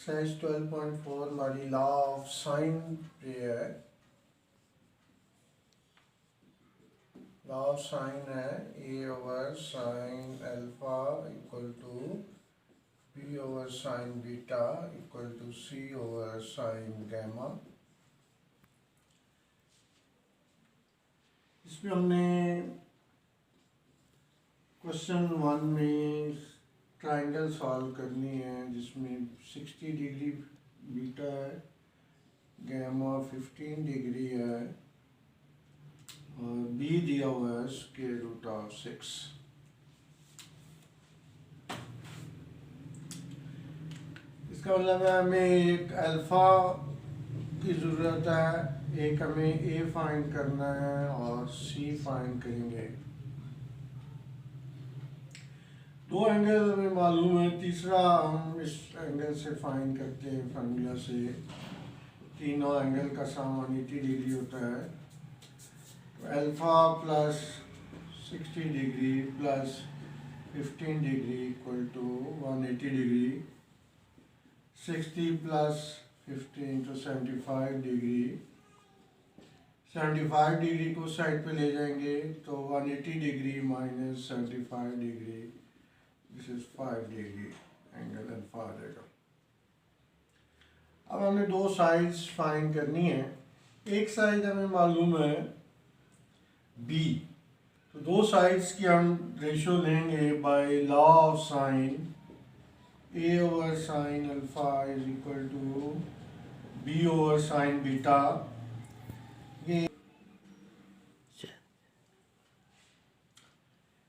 Exercise 12.4 हमारी law of sign पे है। लॉ ऑफ साइन है a over sine alpha equal to B over sine beta equal to c over sine gamma. इसमें हमने question 1 में triangle solve करनी है जिसमें 60 डिग्री बीटा है, गैमा 15 डिग्री है और बी दिया हुआ है स्क्वायर रूट ऑफ 6। इसका मतलब है हमें एक अल्फा की ज़रूरत है, एक हमें ए फाइंड करना है और सी फाइंड करेंगे। दो एंगल हमें मालूम है, तीसरा हम इस एंगल से फाइंड करते हैं फार्मूला से। तीनों एंगल का सम 180 डिग्री होता है, तो alpha plus 60 degree plus 15 degree equal to 180 degree. 60 plus 15 तो 75 डिग्री। 75 डिग्री को साइड पे ले जाएंगे तो 180 degree minus 75 degree, this is 5 degree, angle alpha आ जाएगा। अब हमें दो साइड्स फाइंड करनी है। एक साइड हमें मालूम है बी, तो दो साइड्स की हम रेशो लेंगे by law of sine. A over sine alpha is equal to B over sine beta. ये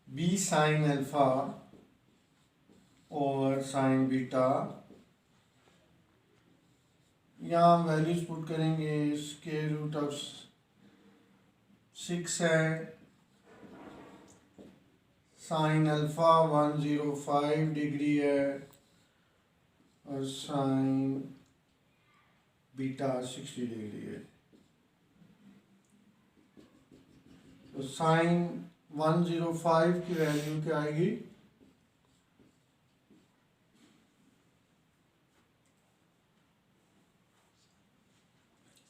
बी साइन अल्फा और साइन बीटा, यहाँ हम वैल्यूज पुट करेंगे। स्क्वायर रूट ऑफ 6 है, साइन अल्फा 105 डिग्री है और साइन बीटा 60 डिग्री है। तो साइन 105 की वैल्यू क्या आएगी?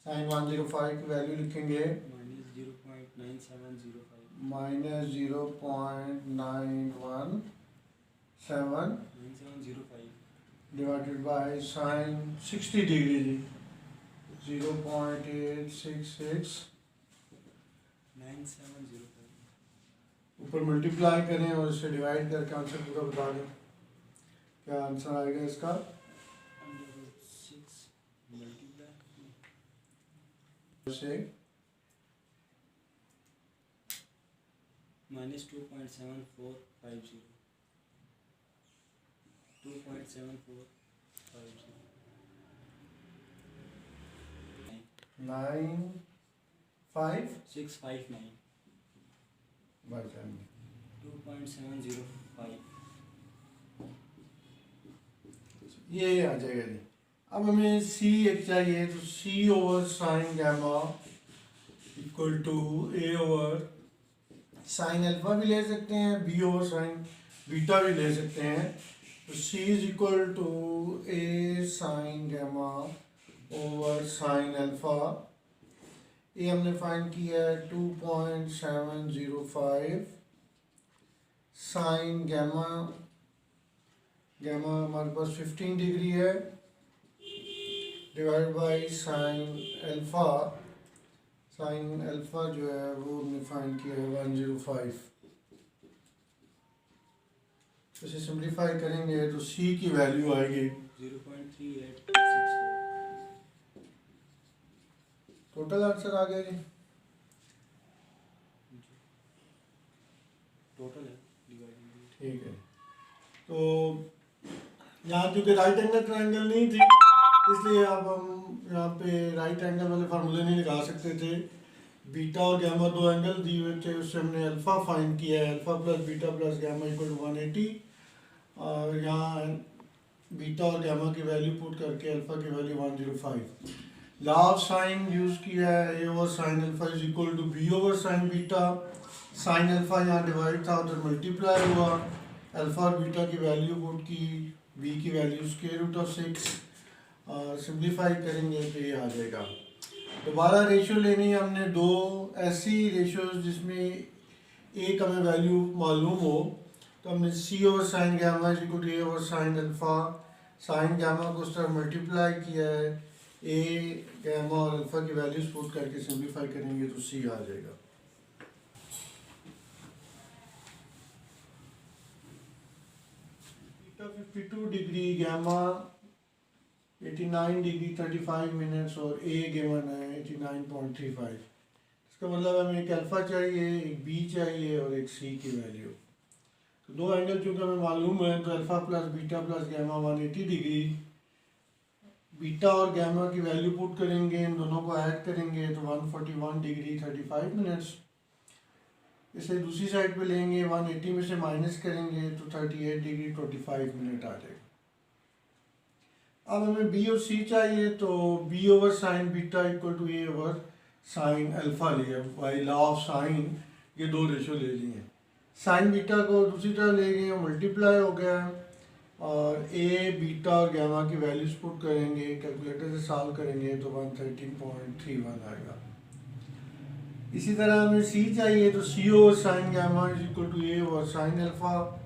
साइन 105 की वैल्यू लिखेंगे minus 0.917 divided by sine 60 degree जी 0.866 ऊपर मल्टीप्लाई करें और इसे डिवाइड करके आंसर पूरा बता दें। क्या आंसर आएगा इसका? से माइनस 2.7450 9 5 659 2.705 ये आ जाएगा जी। अब हमें सी एक चाहिए, तो c over sine gamma equal to A over sine alpha भी ले सकते हैं, बी ओवर साइन बीटा भी ले सकते हैं। तो c is equal to a sine gamma over sine alpha. A हमने फाइंड किया है 2.705 साइन गैमा, गैमा हमारे पास 15 डिग्री है divide by sine alpha. Sine alpha जो है वो हमने फाइंड किया है 105। तो इसे सिंप्लीफाई करेंगे तो सी की वैल्यू आएगी 0.3864। टोटल आंसर आ गया जी। टोटल है डिवाइडेड। ठीक है, तो यहाँ क्योंकि राइट एंगल ट्रायंगल नहीं थी इसलिए अब हम यहाँ पे राइट एंगल वाले फार्मूले नहीं लगा सकते थे। बीटा और गैमा दो एंगल दिए हुए थे, उससे हमने अल्फा फाइंड किया है, alpha plus beta plus gamma equal to 180। और यहाँ बीटा और गैमा की वैल्यू पुट करके अल्फा की value 105। Law of sine use किया है, a over sine alpha is equal to B over sine beta. Sine alpha यहाँ डिवाइड था उधर मल्टीप्लाई हुआ, अल्फा और बीटा की वैल्यू पुट की, बी की वैल्यू स्क्वायर रूट ऑफ 6 और सिंप्लीफाई करेंगे तो ये आ जाएगा। दोबारा रेशियो लेनी है हमने दो ऐसी रेशियोज जिसमें एक हमें वैल्यू मालूम हो, तो हमने c over sine gamma is equal to A over sine alpha, sine gamma को उस तरह मल्टीप्लाई किया है, ए गामा और अल्फा की वैल्यूज पुट करके सिंप्लीफाई करेंगे तो सी आ जाएगा। Beta 52 degree, gamma 89 degree 35 minutes और ए गिवन है 89.35। इसका मतलब हमें एक अल्फा चाहिए, एक बी चाहिए और एक सी की वैल्यू। तो दो एंगल चूँकि हमें मालूम है तो alpha plus beta plus gamma 180 degree, beta और गामा की वैल्यू पुट करेंगे, इन दोनों को ऐड करेंगे तो 141 डिग्री 35 मिनट्स। इसे दूसरी साइड पे लेंगे, 180 में से माइनस करेंगे तो 38 डिग्री 25 मिनट आ जाएगा। अब हमें बी और सी चाहिए, तो B over sine beta equal to A over sine alpha लिया, बाई लॉ ऑफ साइन ये दो रेशो ले लिए। साइन बीटा को दूसरी तरह ले गए, मल्टीप्लाई हो गया, और ए बीटा और गामा की वैल्यूज पुट करेंगे, कैलकुलेटर से सॉल्व करेंगे तो 113.31 आएगा। इसी तरह हमें सी चाहिए, तो c over sine gamma is equal to A over sine alpha,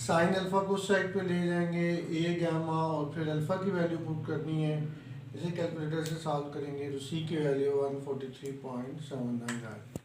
sine alpha को उस साइड पे ले जाएंगे, ए गामा और फिर अल्फा की वैल्यू पुट करनी है, इसे कैलकुलेटर से सॉल्व करेंगे तो सी की वैल्यू 143.79 आएगी।